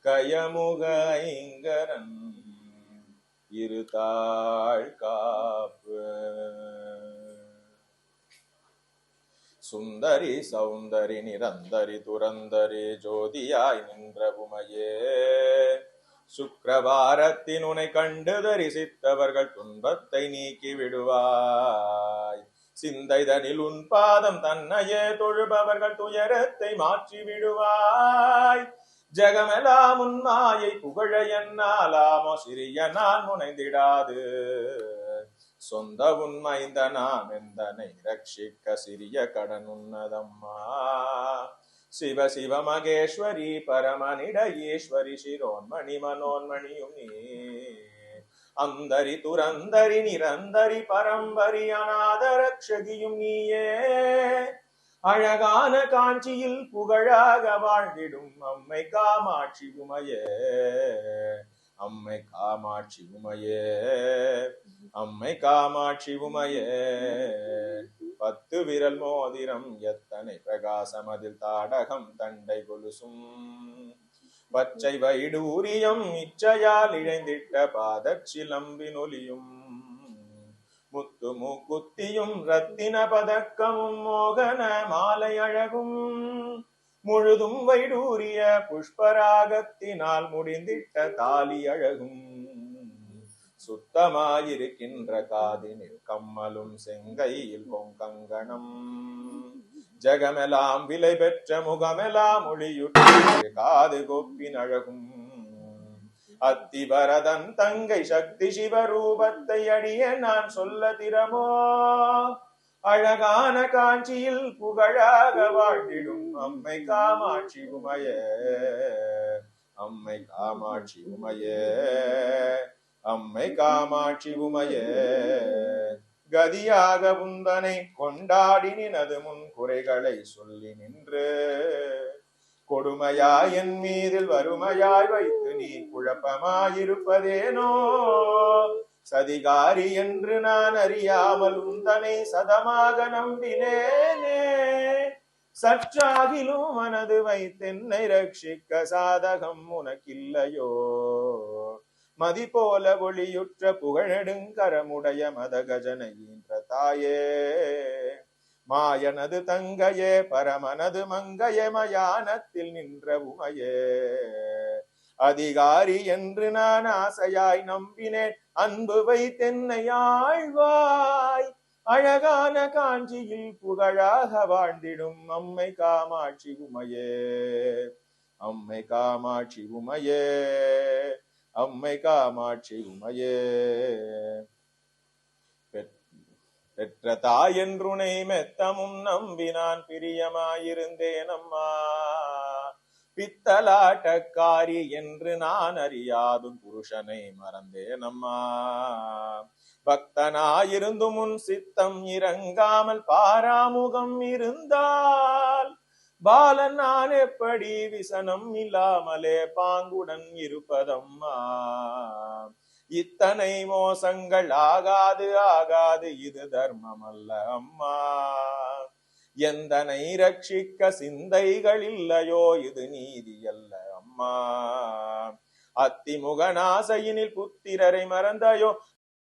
கயமுக ஐங்கரன் இருதாள் காப்பு. சுந்தரி சௌந்தரி நிரந்தரி துரந்தரி ஜோதியாய் நின்ற உமையே, சுக்கிரவாரத்தின் உனை கண்டு தரிசித்தவர்கள் துன்பத்தை நீக்கி விடுவாய். சிந்தைதனில் உன் பாதம் தன்னையே தொழுபவர்கள் துயரத்தை மாற்றி விடுவாய். ஜகமெல்லாம் உன் மாயை புகழ என்னாலாமோ சிறிய நான் முனைந்திடாது. சொந்த உண்மைந்த நாம் எந்தனை ரட்சிக்க சிறிய கடன் உன்னதம்மா. சிவ சிவ மகேஸ்வரி பரமனிட ஈஸ்வரி சிரோன்மணி மனோன்மணியும் நீ. அந்தரி துரந்தரி நிரந்தரி பரம்பரி அநாத ரக்ஷகியும் நீயே. அழகான காஞ்சியில் புகழாக வாழ்ந்திடும் அம்மை காமாட்சி உமையே, அம்மை காமாட்சி உமையே, அம்மை காமாட்சி உமையே. 10 விரல் மோதிரம் எத்தனை பிரகாசம் அதில் தாடகம் தண்டை கொலுசும். பச்சை வைடூரியம் இச்சையால் இழைந்திட்ட பாதச்சிலம்பின் ஒலியும். முத்து மூக்குத்தியும் ரத்தின பதக்கமும் மோகன மாலை அழகும். முழுதும் வைடூரிய புஷ்பராகத்தினால் முடிந்திட்ட தாலி அழகும். சுத்தமாயிருக்கின்ற காதினில் கம்மலும் செங்கையில் பொங்கங்கணம். ஜகமெல்லாம் விலை பெற்ற முகமெல்லாம் ஒளியுற்று காது கொப்பின் அழகும். அத்திவரதன் தங்கை சக்தி சிவரூபத்தை அடிய நான் சொல்ல திறமோ. அழகான காஞ்சியில் புகழாக வாழ்ந்திடும் அம்மை காமாட்சி உமையே, அம்மை காமாட்சி உமையே, அம்மை காமாட்சி உமையே. கதியாக உந்தனை கொண்டாடி நினது முன் குறைகளை சொல்லி நின்று. கொடுமையாய் என் மீதில் வறுமையாய் வைத்து நீ குழப்பமாயிருப்பதேனோ. சதிகாரி என்று நான் அறியாமல் உந்தனை சதமாக நம்பினேனே. சற்றாகிலும் மனது வைத்தென்னை ரட்சிக்க சாதகம் உனக்கில்லையோ. மதி போல ஒளியுற்ற புகழெடுங்கரமுடைய மதகஜனை ஈன்ற தாயே. மாயனது தங்கையே பரமனது மங்கையே மயானத்தில் நின்ற உமையே. அதிகாரி என்று நான் ஆசையாய் நம்பினேன் அன்பு வைத்தென்னை ஆழ்வாய். அழகான காஞ்சியில் புகழாக வாழ்ந்திடும் அம்மை காமாட்சி உமையே, அம்மை காமாட்சி உமையே, அம்மை காமாட்சி உமையே. பெற்ற தாய் என்றுனை மெத்தமும் நம்பி நான் பிரியமாயிருந்தேன் அம்மா. பித்தலாட்டக்காரி என்று நான் அறியாதும் புருஷனை மறந்தேன் அம்மா. பக்தனாயிருந்தும் உன் சித்தம் இறங்காமல் பாராமுகம் இருந்தால். பாலன் நான் எப்படி விசனம் இல்லாமலே பாங்குடன் இருப்பதம்மா. இத்தனை மோசங்கள் ஆகாது ஆகாது இது தர்மம் அல்ல அம்மா. எந்தனை ரட்சிக்க சிந்தைகள் இல்லையோ இது நீதி அல்ல அம்மா. அத்திமுகநாசையினில் புத்திரரை மறந்தாயோ